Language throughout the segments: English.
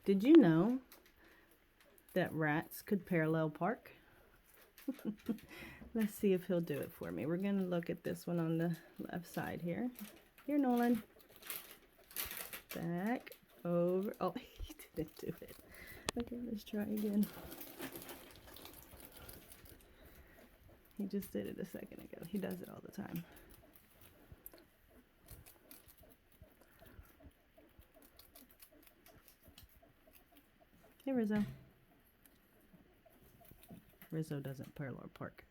Did you know that rats could parallel park? Let's see if he'll do it for me. We're going to look at this one on the left side here. Here, Nolan. Back, over. Oh, he didn't do it. Okay, let's try again. He just did it a second ago. He does it all the time. Hey, Rizzo. Rizzo doesn't parallel park.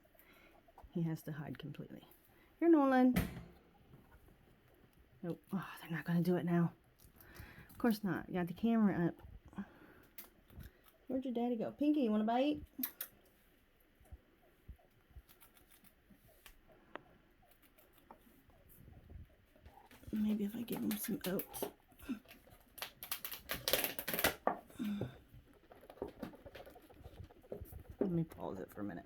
He has to hide completely. Here, Nolan. Nope. Oh, they're not going to do it now. Of course not. You got the camera up. Where'd your daddy go? Pinky, you want a bite? Maybe if I give him some oats. Let me pause it for a minute.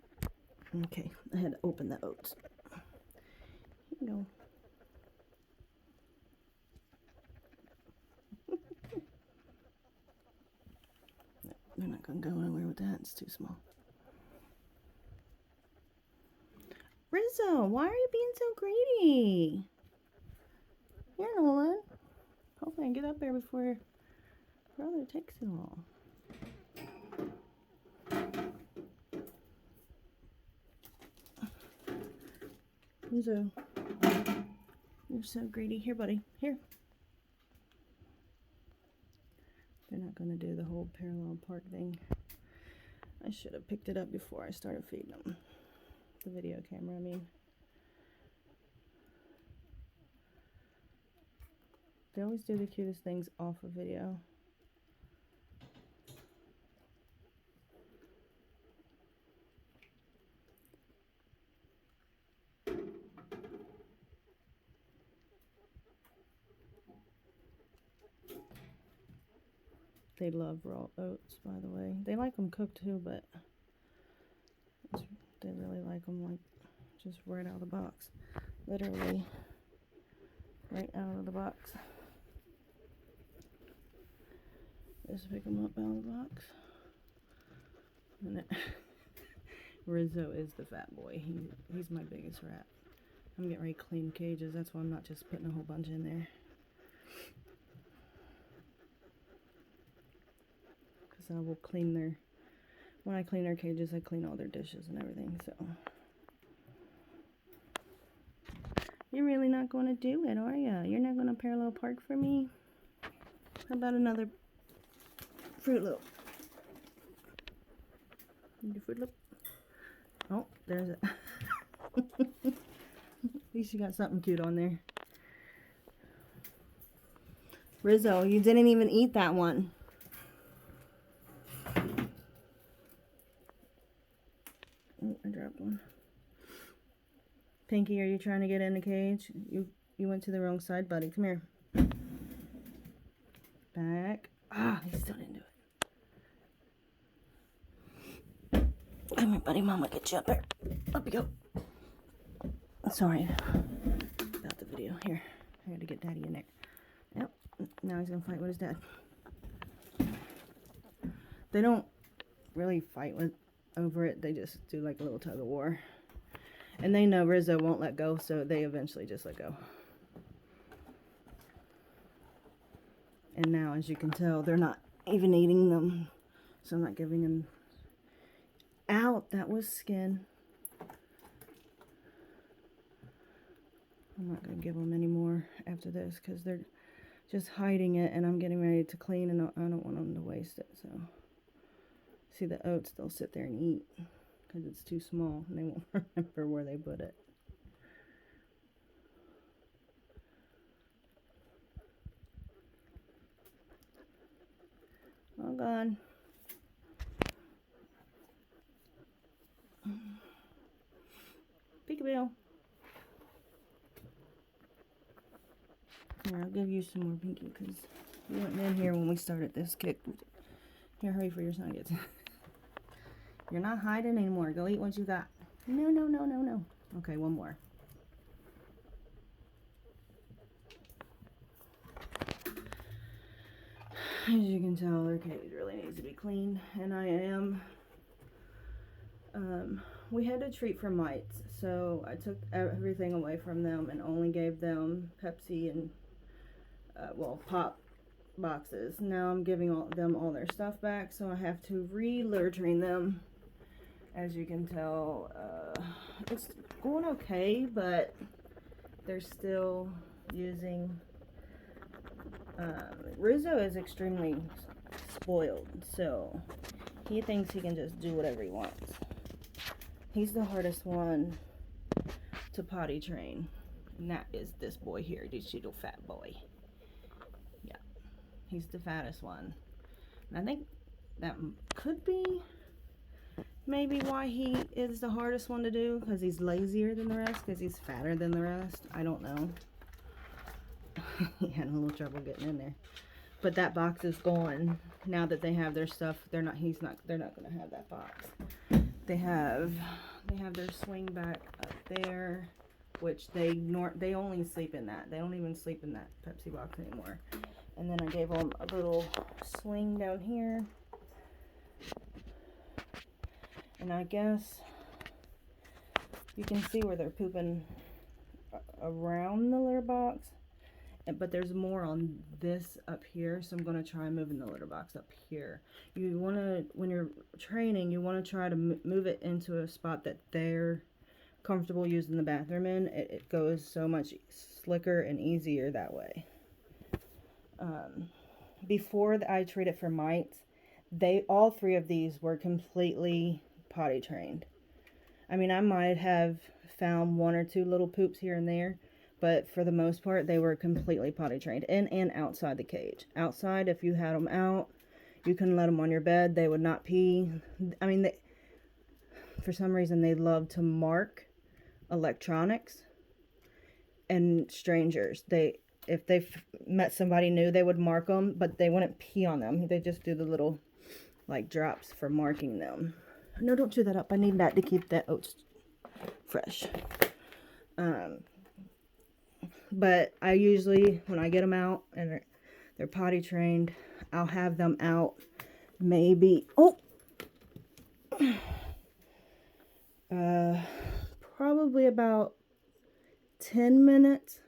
Okay, I had to open the oats. Here you go. No, they're not going to go anywhere with that. It's too small. Rizzo, why are you being so greedy? Here, Nolan. Hopefully I can get up there before brother takes it all. Rizzo, you're so greedy. Here, buddy. Here. They're not going to do the whole parallel park thing. I should have picked it up before I started feeding them. The video camera, I mean. They always do the cutest things off of video. They love raw oats, by the way. They like them cooked too, but they really like them like just right out of the box. Literally right out of the box. Just pick them up out of the box. And Rizzo is the fat boy. He's my biggest rat. I'm getting ready to clean cages. That's why I'm not just putting a whole bunch in there. Because I will clean when I clean their cages, I clean all their dishes and everything, so. You're really not going to do it, are you? You're not going to parallel park for me? How about another Fruit Loop? Need a Fruit Loop? Oh, there's it. At least you got something cute on there. Rizzo, you didn't even eat that one. Oh, I dropped one. Pinky, are you trying to get in the cage? You went to the wrong side, buddy. Come here. Back. Ah, he still didn't do it. Come here, buddy. Mama, get you up here. Up you go. Sorry about the video. Here, I had to get Daddy in there. Yep. Now he's gonna fight with his dad. They don't really fight over it. They just do like a little tug of war. And they know Rizzo won't let go, so they eventually just let go. And now, as you can tell, they're not even eating them. So I'm not giving them out. That was skin. I'm not going to give them any more after this because they're just hiding it, and I'm getting ready to clean, and I don't want them to waste it. So, see the oats, they'll sit there and eat because it's too small, and they won't remember where they put it. All gone. Peekaboo. Here, I'll give you some more, Pinky, because you weren't in here when we started this kick. Here, hurry for your nuggets. You're not hiding anymore. Go eat what you got. No, no, no, no, no. Okay, one more. As you can tell, their cage really needs to be cleaned, and I am. We had to treat for mites, so I took everything away from them and only gave them Pepsi and, well, pop boxes. Now I'm giving them all their stuff back, so I have to re-litter train them. As you can tell, it's going okay, but they're still using. Rizzo is extremely spoiled, so he thinks he can just do whatever he wants. He's the hardest one to potty train, and that is this boy here, this little fat boy. Yeah, he's the fattest one. And I think that could be maybe why he is the hardest one to do, because he's lazier than the rest, because he's fatter than the rest. I don't know. He had a little trouble getting in there. But that box is gone. Now that they have their stuff, they're not gonna have that box. They have their swing back up there, which they only sleep in that. They don't even sleep in that Pepsi box anymore. And then I gave them a little swing down here. And I guess you can see where they're pooping around the litter box. But there's more on this up here, so I'm going to try moving the litter box up here. You want to, when you're training, you want to try to move it into a spot that they're comfortable using the bathroom in. It goes so much slicker and easier that way. Before I treated for mites, all three of these were completely potty trained. I mean, I might have found one or two little poops here and there, but for the most part, they were completely potty trained, in and outside the cage. Outside, if you had them out, you can let them on your bed. They would not pee. I mean, for some reason, they love to mark electronics and strangers. If they met somebody new, they would mark them, but they wouldn't pee on them. They just do the little, like, drops for marking them. No, don't chew that up. I need that to keep that oats fresh. But I usually, when I get them out and they're potty trained, I'll have them out maybe, probably about 10 minutes.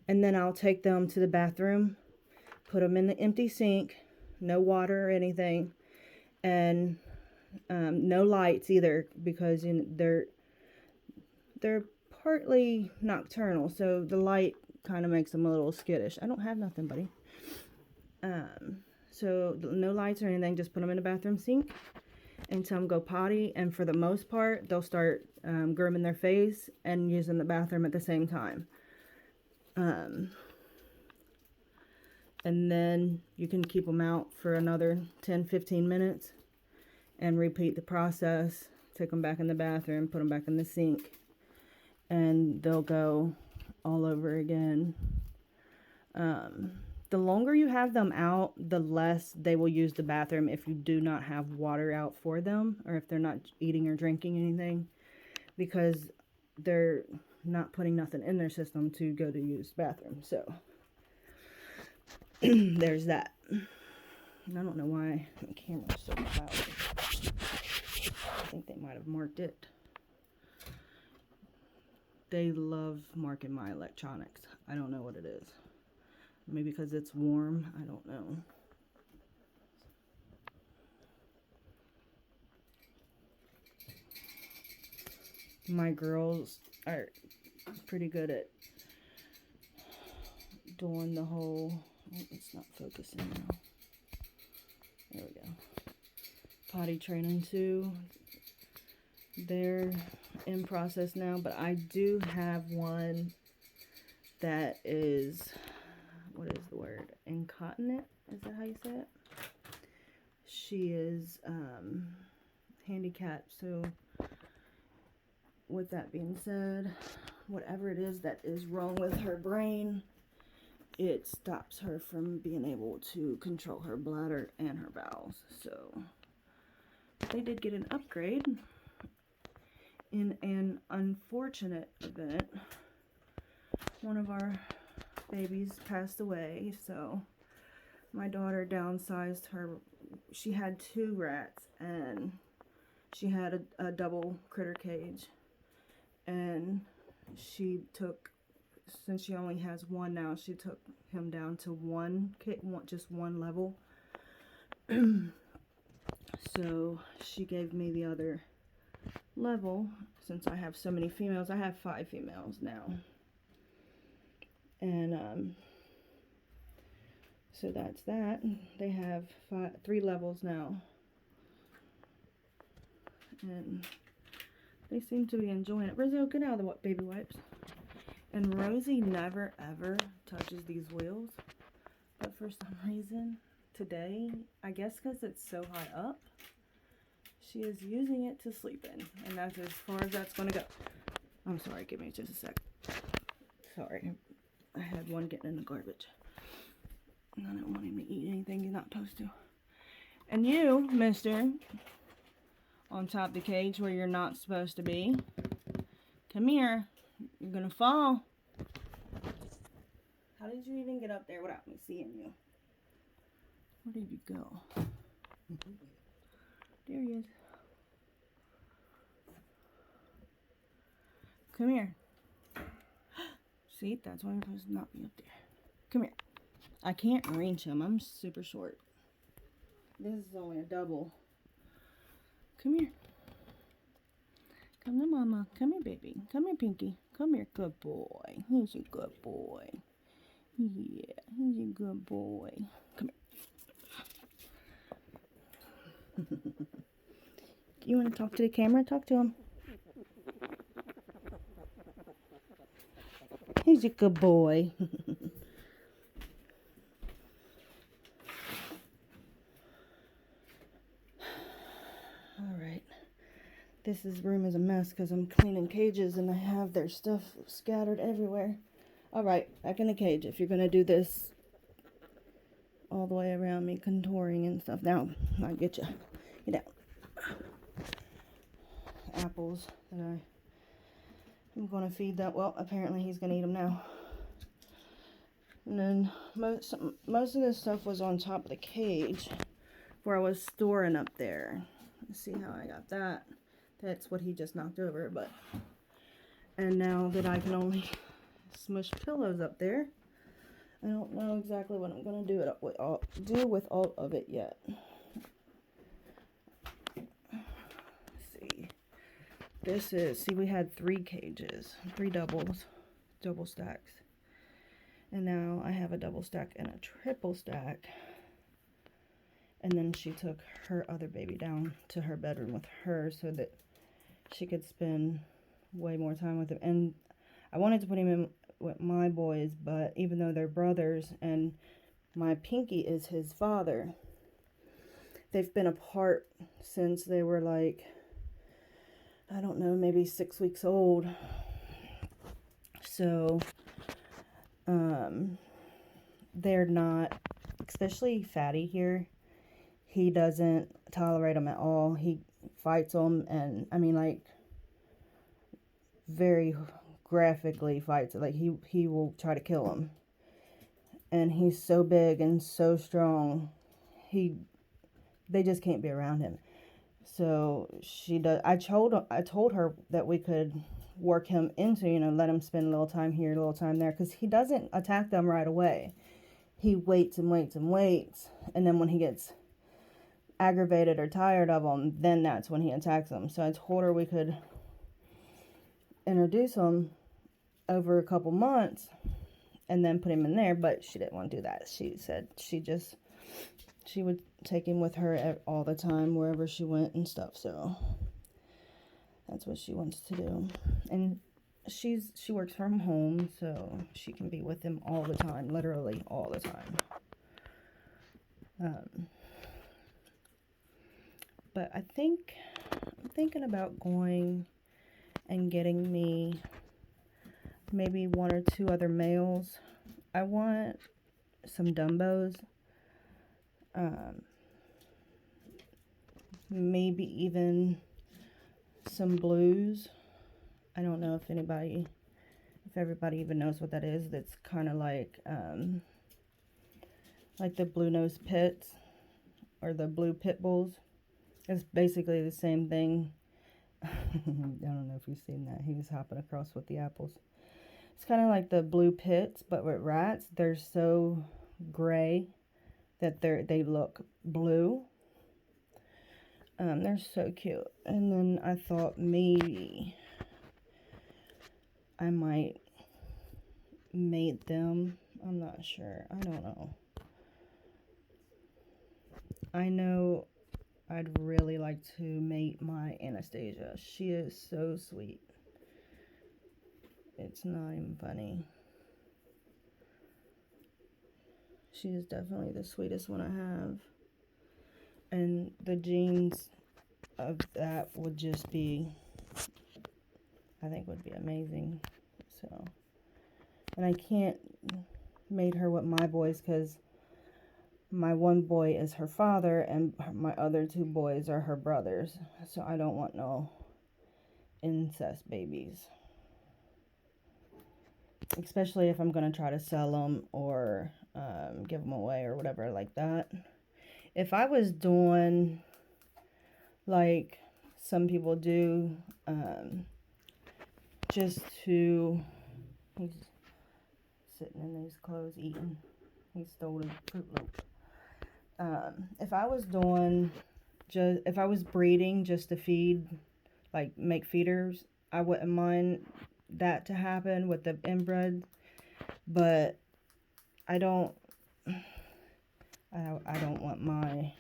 And then I'll take them to the bathroom, put them in the empty sink, no water or anything, and no lights either, because they're partly nocturnal, so the light kind of makes them a little skittish. I don't have nothing, buddy. So no lights or anything, just put them in the bathroom sink until them go potty, and for the most part, they'll start grooming their face and using the bathroom at the same time. And then you can keep them out for another 10-15 minutes and repeat the process. Take them back in the bathroom, put them back in the sink, and they'll go all over again. The longer you have them out, the less they will use the bathroom if you do not have water out for them, or if they're not eating or drinking anything, because they're not putting nothing in their system to go to use the bathroom. So there's that. And I don't know why the camera's so cloudy. I think they might have marked it. They love marking my electronics. I don't know what it is. Maybe because it's warm. I don't know. My girls are pretty good at doing the whole... Oh, it's not focusing now. There we go. Potty training too. They're in process now, but I do have one that is, what is the word? Incontinent? Is that how you say it? She is handicapped, so with that being said, whatever it is that is wrong with her brain, it stops her from being able to control her bladder and her bowels. So they did get an upgrade. In an unfortunate event, one of our babies passed away, so my daughter downsized her. She had 2 rats, and she had a double critter cage, and she took, since she only has 1 now, she took him down to just 1 level. So she gave me the other level. Since I have so many females, I have 5 females now, and so that's that. They have 3 levels now, and they seem to be enjoying it. Rizzo, get out of the baby wipes. And Rosie never ever touches these wheels, but for some reason today, I guess because it's so high up, she is using it to sleep in, and that's as far as that's going to go. I'm sorry, give me just a sec. Sorry, I had one getting in the garbage, and I don't want him to eat anything he's not supposed to. And you, mister, on top of the cage where you're not supposed to be, come here. You're gonna fall. How did you even get up there without me seeing you? Where did you go? There he is. Come here. See, that's why I'm supposed to not be up there. Come here. I can't reach him. I'm super short. This is only a double. Come here. Come to mama. Come here, baby. Come here, Pinky. Come here, good boy. He's a good boy. Yeah, he's a good boy. Come here. You want to talk to the camera? Talk to him. He's a good boy. Alright. This room is a mess because I'm cleaning cages and I have their stuff scattered everywhere. Alright, back in the cage. If you're going to do this all the way around me, contouring and stuff. Now, I'll get you. Get out. Apples that I'm going to feed that. Well, apparently he's going to eat them now. And then most of this stuff was on top of the cage where I was storing up there. Let's see how I got that. That's what he just knocked over, but, and now that I can only smush pillows up there, I don't know exactly what I'm gonna do with all of it yet. Let's see, we had 3 cages, 3 double stacks, and now I have a double stack and a triple stack. And then she took her other baby down to her bedroom with her so that she could spend way more time with him. And I wanted to put him in with my boys, but even though they're brothers and my Pinky is his father, they've been apart since they were like, I don't know, maybe 6 weeks old. So, they're not, especially Fatty here, he doesn't tolerate them at all. He fights them, and I mean, like, very graphically fights. Like, he will try to kill him. And he's so big and so strong. They just can't be around him. So she does. I told her that we could work him into, let him spend a little time here, a little time there, because he doesn't attack them right away. He waits and waits and waits, and then when he gets aggravated or tired of them, then that's when he attacks them. So I told her we could introduce him over a couple months and then put him in there, but she didn't want to do that. She said she would take him with her all the time wherever she went and stuff. So that's what she wants to do. And she works from home, so she can be with him all the time, literally all the time. But I'm thinking about going and getting me maybe 1 or 2 other males. I want some Dumbos. Maybe even some blues. I don't know if everybody even knows what that is. That's kind of like like the blue nose pits or the blue pit bulls. It's basically the same thing. I don't know if you've seen that. He was hopping across with the apples. It's kind of like the blue pits, but with rats, they're so gray that they look blue. They're so cute. And then I thought maybe I might mate them. I'm not sure. I don't know. I know I'd really like to mate my Anastasia. She is so sweet. It's not even funny. She is definitely the sweetest one I have. And the genes of that would just be, I think would be amazing. So, and I can't mate her with my boys because my one boy is her father and my other two boys are her brothers. So I don't want no incest babies. Especially if I'm going to try to sell them or give them away or whatever like that. If I was doing like some people do, just to, he's sitting in his clothes eating. He stole a Fruit Loop. If I was doing if I was breeding just to feed, like make feeders, I wouldn't mind that to happen with the inbred, but I don't want my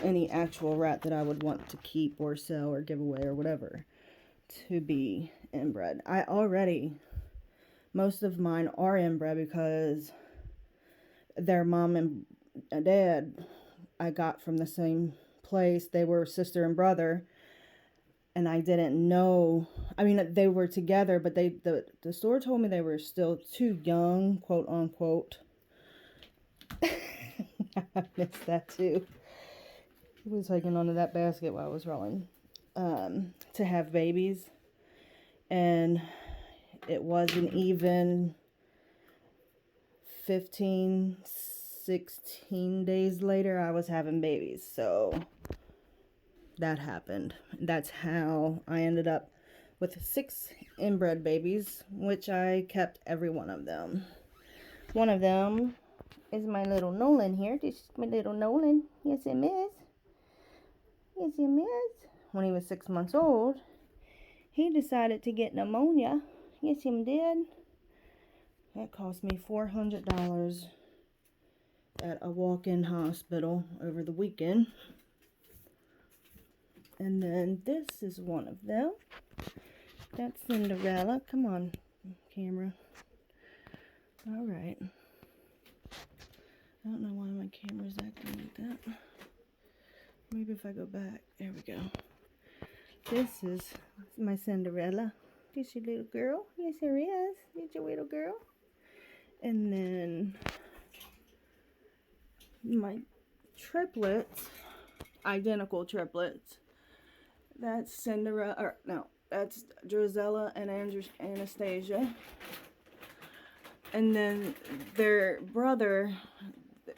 any actual rat that I would want to keep or sell or give away or whatever to be inbred. Most of mine are inbred because their mom and dad I got from the same place. They were sister and brother, and I didn't know. I mean, they were together, but the store told me they were still too young, quote unquote. I missed that too. He was hanging onto that basket while I was rolling, to have babies, and it wasn't even 15, 16 days later I was having babies. So that happened. That's how I ended up with 6 inbred babies, which I kept every one of them. One of them is my little Nolan here. This is my little Nolan. Yes, it is. Yes, it is. When he was 6 months old, he decided to get pneumonia. Yes, he did. That cost me $400 at a walk-in hospital over the weekend. And then this is one of them. That's Cinderella. Come on, camera. All right. I don't know why my camera's acting like that. Maybe if I go back. There we go. This is my Cinderella. This your little girl? Yes, there is. It's your little girl. And then my triplets, identical triplets. That's Cinderella, or no, that's Drizella and Anastasia. And then their brother,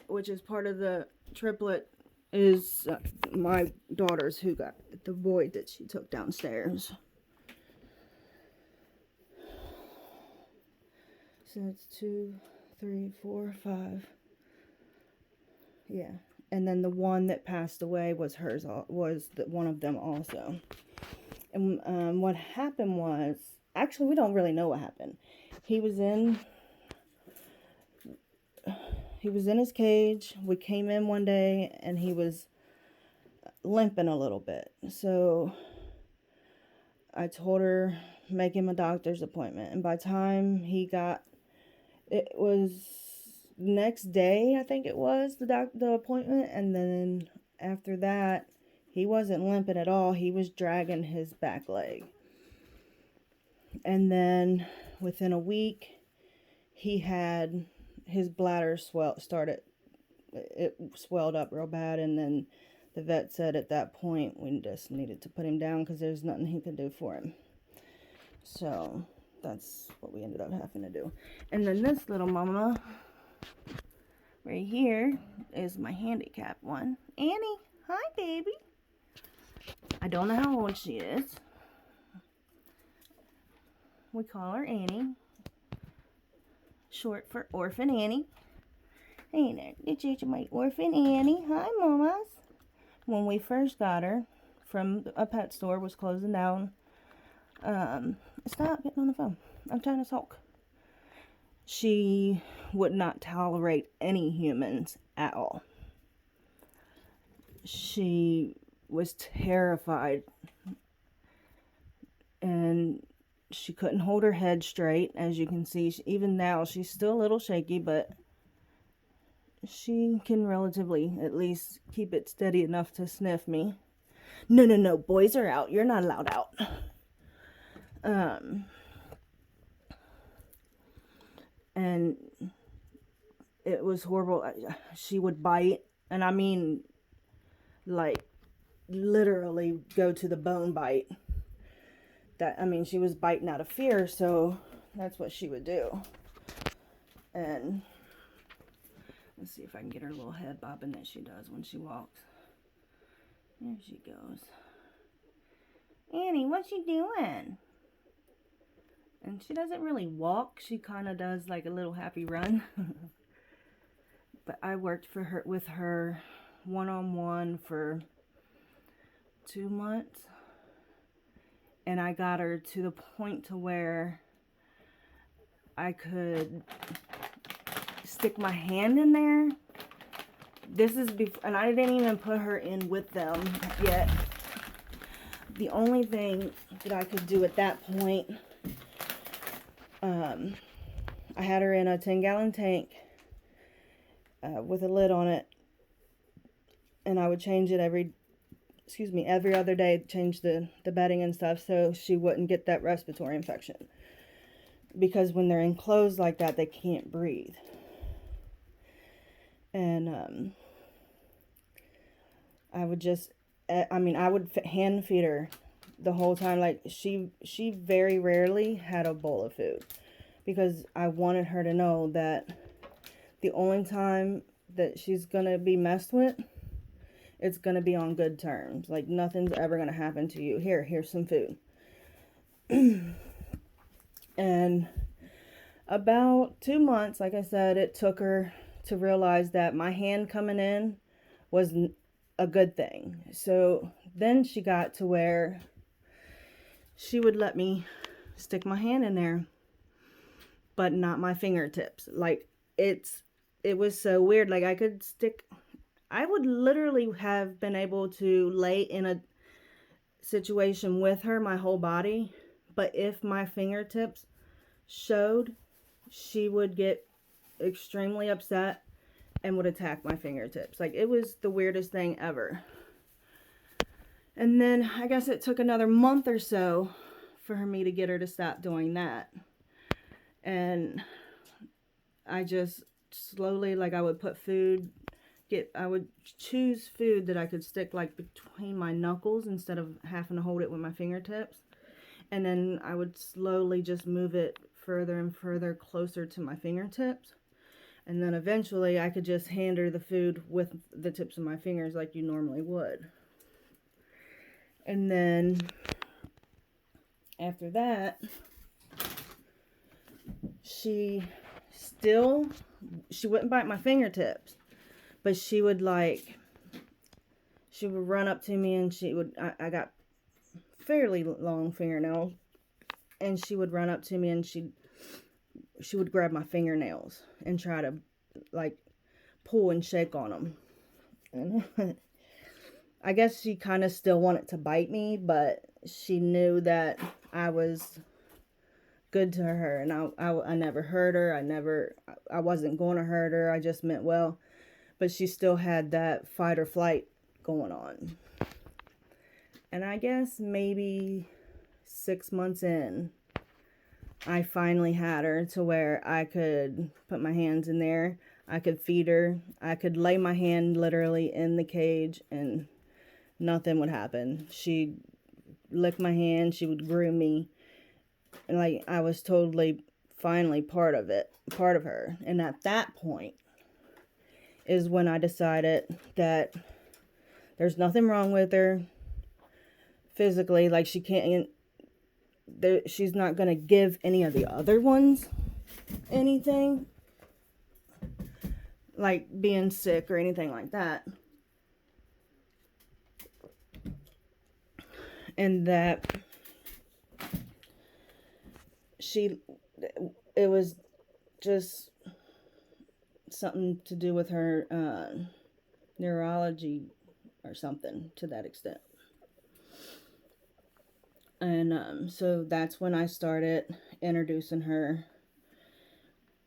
which is part of the triplet, is my daughter's, who got the boy that she took downstairs. So that's 2, 3, 4, 5. Yeah. And then the one that passed away was hers, was one of them also. And what happened was, actually we don't really know what happened. He was in his cage. We came in one day and he was limping a little bit. So I told her, make him a doctor's appointment. And by the time it was next day, I think it was, the appointment. And then after that, he wasn't limping at all. He was dragging his back leg. And then within a week, he had his bladder swelled up real bad. And then the vet said at that point we just needed to put him down because there's nothing he could do for him. So that's what we ended up having to do. And then this little mama, Right here is my handicap one. Annie, hi baby. I don't know how old she is. We call her Annie, short for Orphan Annie. Hey there, this is my Orphan Annie. Hi, mamas. When we first got her from a pet store, was closing down. Stop getting on the phone. I'm trying to talk. She would not tolerate any humans at all. She was terrified, and she couldn't hold her head straight. As you can see, even now she's still a little shaky, but she can relatively at least keep it steady enough to sniff me. No, boys are out. You're not allowed out. And it was horrible. She would bite, and I mean, like, literally go to the bone bite. She was biting out of fear, so that's what she would do. And let's see if I can get her little head bobbing that she does when she walks. There she goes. Annie, what you doing? And she doesn't really walk. She kind of does like a little happy run. But I worked with her one-on-one for 2 months. And I got her to the point to where I could stick my hand in there. This is before, and I didn't even put her in with them yet. The only thing that I could do at that point, I had her in a 10-gallon tank with a lid on it, and I would change it every other day, change the bedding and stuff so she wouldn't get that respiratory infection. Because when they're enclosed like that, they can't breathe. And I would hand feed her the whole time. Like, she very rarely had a bowl of food, because I wanted her to know that the only time that she's gonna be messed with, it's gonna be on good terms. Like, nothing's ever gonna happen to you. Here's some food. And about 2 months, like I said, it took her to realize that my hand coming in was a good thing. So then she got to where she would let me stick my hand in there, but not my fingertips. Like, it was so weird. Like, I would literally have been able to lay in a situation with her, my whole body, but if my fingertips showed, she would get extremely upset and would attack my fingertips. Like, it was the weirdest thing ever. And then I guess it took another month or so for me to get her to stop doing that. And I just slowly, like, I would put food, I would choose food that I could stick like between my knuckles instead of having to hold it with my fingertips. And then I would slowly just move it further and further closer to my fingertips. And then eventually I could just hand her the food with the tips of my fingers like you normally would. And then after that, she wouldn't bite my fingertips, but she would run up to me, and I got fairly long fingernails, and she would run up to me, and she would grab my fingernails and try to like pull and shake on them. And I guess she kind of still wanted to bite me, but she knew that I was good to her, and I never hurt her. I wasn't going to hurt her. I just meant well. But she still had that fight or flight going on. And I guess maybe 6 months in, I finally had her to where I could put my hands in there. I could feed her. I could lay my hand literally in the cage and nothing would happen. She'd lick my hand. She would groom me. And like, I was totally, finally part of her. And at that point, is when I decided that there's nothing wrong with her physically. Like, she can't, she's not going to give any of the other ones anything, like being sick or anything like that. And that it was just something to do with her neurology or something to that extent. And so that's when I started introducing her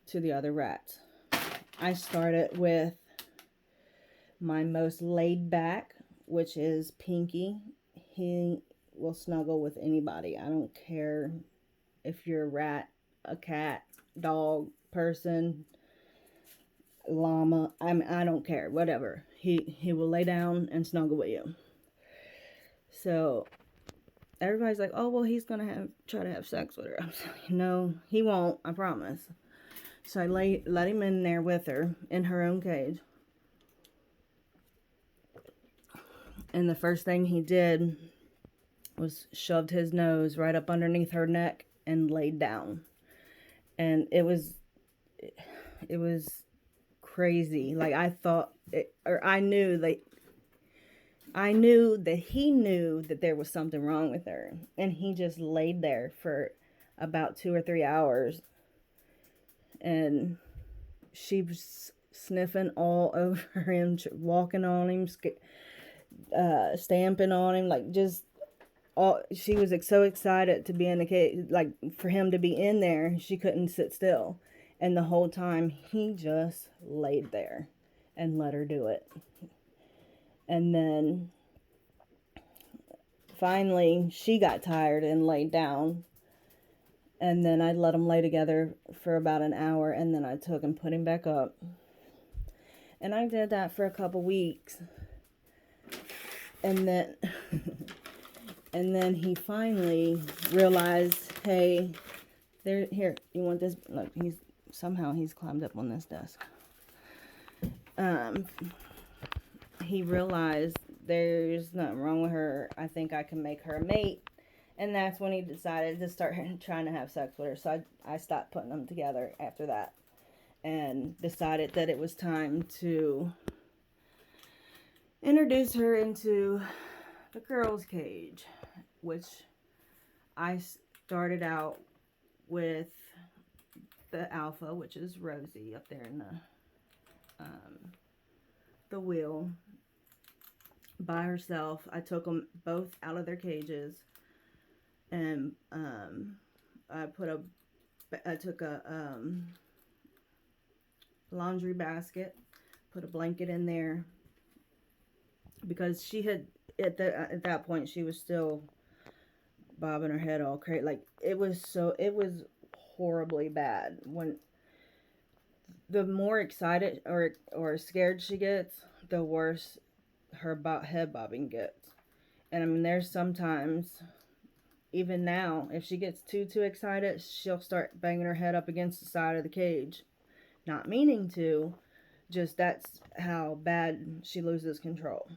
to the other rats. I started with my most laid back, which is Pinky. He will snuggle with anybody. I don't care if you're a rat, a cat, dog, person, llama. I don't care, whatever. He will lay down and snuggle with you. So everybody's like, oh, well, he's gonna try to have sex with her. I'm like, no, he won't, I promise. So I let him in there with her in her own cage. And the first thing he did was shoved his nose right up underneath her neck and laid down. And it was crazy. Like, I knew that he knew that there was something wrong with her. And he just laid there for about 2 or 3 hours. And she was sniffing all over him, walking on him, stamping on him, like just all. She was so excited to be in the cage, like for him to be in there. She couldn't sit still, and the whole time he just laid there and let her do it. And then finally she got tired and laid down. And then I let them lay together for about an hour, and then I took and put him back up. And I did that for a couple weeks. And then and then he finally realized, hey, here, you want this? Look, he's climbed up on this desk. He realized there's nothing wrong with her. I think I can make her a mate. And that's when he decided to start trying to have sex with her. So I stopped putting them together after that. And decided that it was time to introduce her into the girls' cage. Which I started out with the alpha, which is Rosie up there in the wheel. By herself. I took them both out of their cages. And I took a laundry basket, put a blanket in there, because she had at that point she was still bobbing her head all crazy. Like, it was horribly bad. When the more excited or scared she gets, the worse her head bobbing gets. And I mean, there's sometimes, even now, if she gets too excited, she'll start banging her head up against the side of the cage. Not meaning to, just that's how bad she loses control.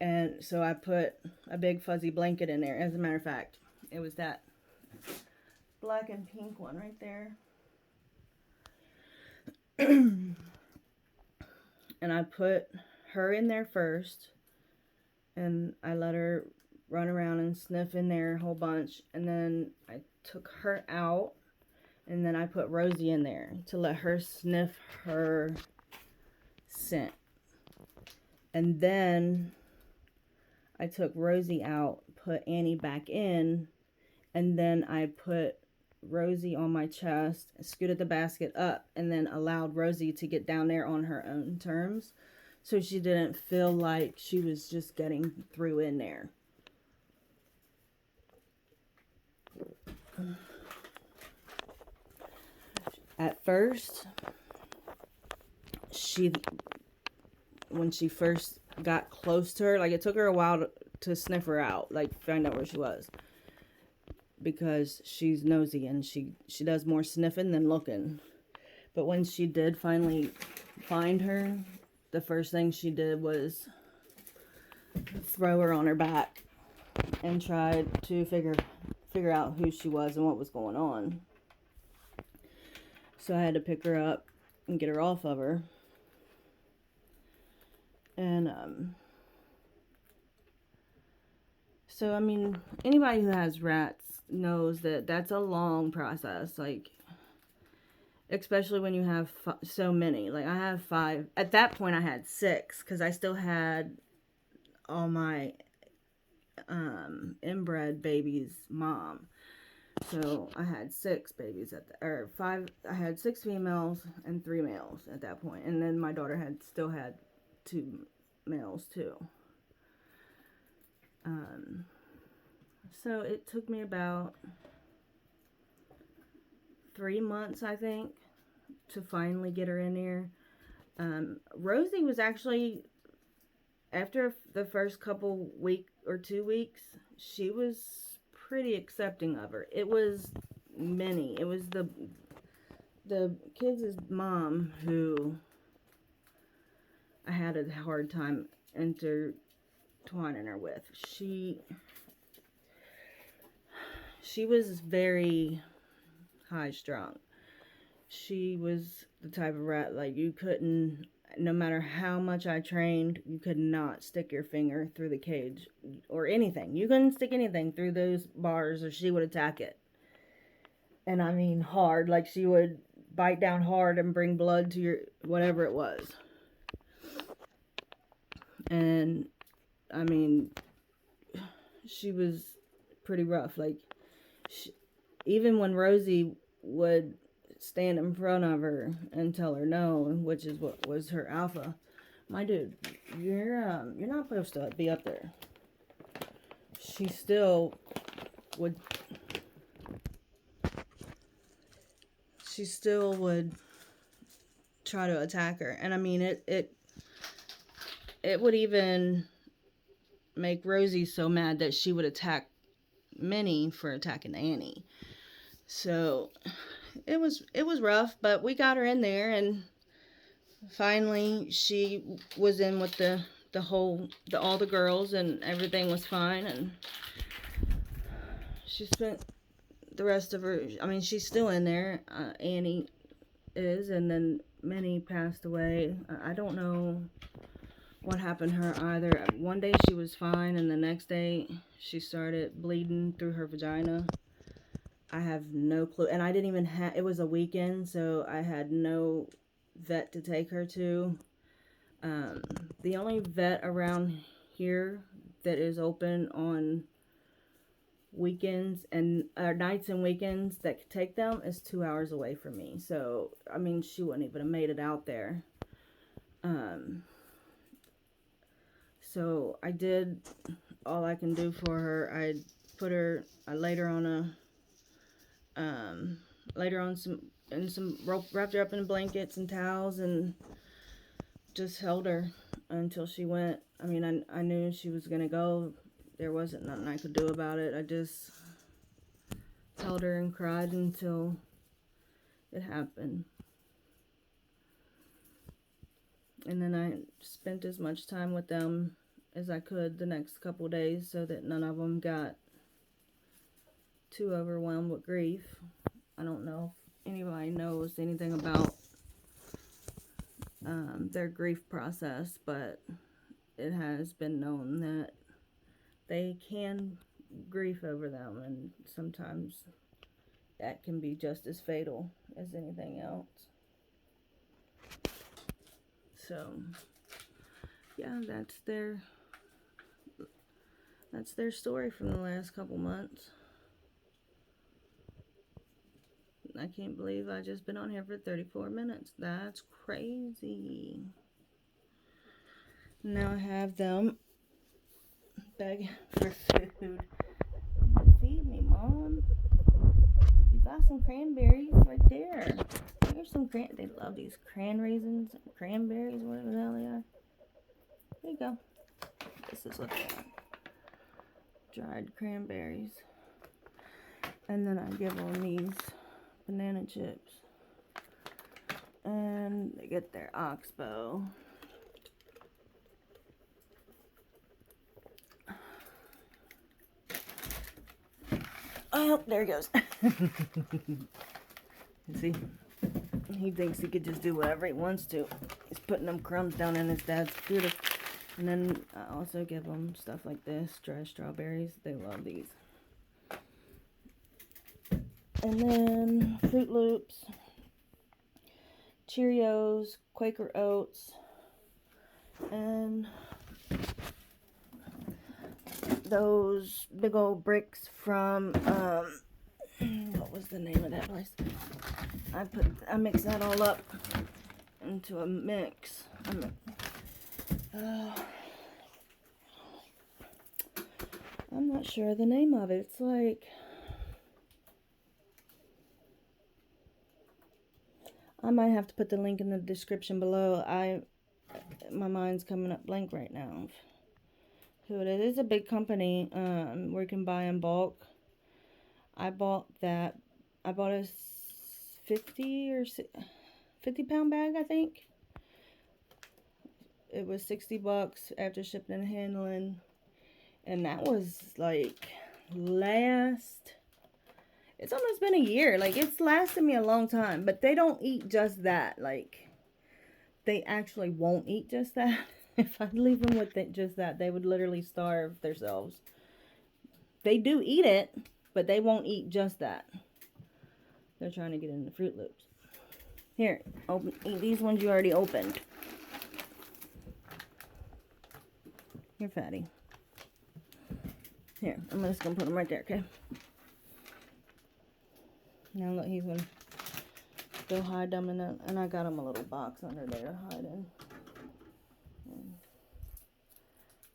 And so I put a big fuzzy blanket in there. As a matter of fact, it was that black and pink one right there. And I put her in there first. And I let her run around and sniff in there a whole bunch. And then I took her out. And then I put Rosie in there to let her sniff her scent. And then I took Rosie out, put Annie back in. And then I put Rosie on my chest, scooted the basket up, and then allowed Rosie to get down there on her own terms. So she didn't feel like she was just getting through in there. At first, when she first got close to her, like, it took her a while to sniff her out, like find out where she was. Because she's nosy and she does more sniffing than looking. But when she did finally find her, the first thing she did was throw her on her back and tried to figure out who she was and what was going on. So I had to pick her up and get her off of her. And so I mean, anybody who has rats knows that that's a long process, like, especially when you have so many. Like, I have 5. At that point I had 6 because I still had all my inbred babies' mom. So I had 6 babies or 5. I had 6 females and 3 males at that point, and then my daughter still had 2 males too. So it took me about 3 months, I think, to finally get her in here. Rosie was actually, after the first couple week or 2 weeks, she was pretty accepting of her. It was Minnie. It was the kids' mom who I had a hard time intertwining her with. She was very high strung. She was the type of rat, like, you couldn't, no matter how much I trained, you could not stick your finger through the cage or anything. You couldn't stick anything through those bars or she would attack it. And I mean hard, like she would bite down hard and bring blood to your, whatever it was. And I mean, she was pretty rough. Like, even when Rosie would stand in front of her and tell her no, which is what was her alpha, my dude, you're not supposed to be up there. She still would try to attack her. And I mean, it would even make Rosie so mad that she would attack Minnie for attacking Annie. So it was rough, but we got her in there, and finally she was in with all the girls, and everything was fine. And she spent the rest of her, I mean, she's still in there. Annie is, and then Minnie passed away. I don't know what happened to her either. One day she was fine, and the next day she started bleeding through her vagina. I have no clue. And I didn't even have, it was a weekend, so I had no vet to take her to. The only vet around here that is open on weekends and nights and weekends that could take them is 2 hours away from me. So, I mean, she wouldn't even have made it out there. So I did all I can do for her. I laid her on some rope, wrapped her up in blankets and towels, and just held her until she went. I mean, I knew she was gonna go. There wasn't nothing I could do about it. I just held her and cried until it happened. And then I spent as much time with them as I could the next couple days so that none of them got too overwhelmed with grief. I don't know if anybody knows anything about their grief process, but it has been known that they can grieve over them, and sometimes that can be just as fatal as anything else. So yeah, that's their story from the last couple months. I can't believe I just been on here for 34 minutes. That's crazy. Now I have them begging for food. Feed me, Mom. You got some cranberries right there. Here's some they love these cranberries, whatever the hell they are. There you go. This is what they are. Dried cranberries. And then I give them these banana chips. And they get their oxbow. Oh, there he goes. See? He thinks he could just do whatever he wants to. He's putting them crumbs down in his dad's computer. And then I also give them stuff like this, dry strawberries. They love these. And then Fruit Loops, Cheerios, Quaker Oats, and those big old bricks from, what was the name of that place? I mix that all up into a mix. I'm not sure the name of it. It's like, I might have to put the link in the description below. My mind's coming up blank right now. Who it is? It's a big company where you can buy in bulk. I bought a 50 pound bag, I think. It was $60 after shipping and handling. And that was like it's almost been a year. Like, it's lasted me a long time. But they don't eat just that. Like, they actually won't eat just that. If I leave them with just that, they would literally starve themselves. They do eat it, but they won't eat just that. They're trying to get in the Fruit Loops. Here, eat these ones you already opened. Here, fatty. Here, I'm just going to put them right there, okay? Now look, he's going to go hide them in that. And I got him a little box under there to hide in. And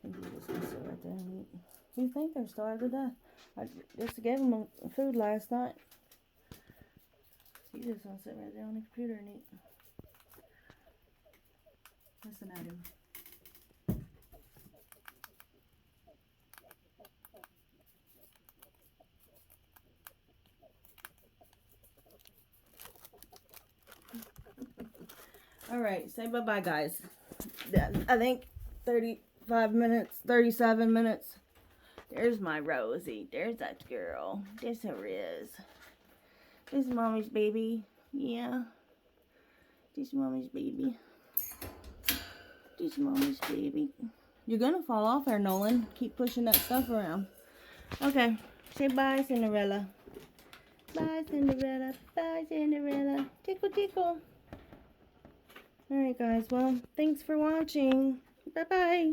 I think he's just going to sit right there and eat. You think they're starved to death? I just gave them food last night. He's just going to sit right there on the computer and eat. Listen at him. Alright, say bye-bye, guys. I think 35 minutes, 37 minutes. There's my Rosie. There's that girl. There's her is. This is Mommy's baby. Yeah. This is Mommy's baby. This is Mommy's baby. You're gonna fall off there, Nolan. Keep pushing that stuff around. Okay. Say bye, Cinderella. Bye, Cinderella. Bye, Cinderella. Tickle, tickle. Alright, guys. Well, thanks for watching. Bye-bye.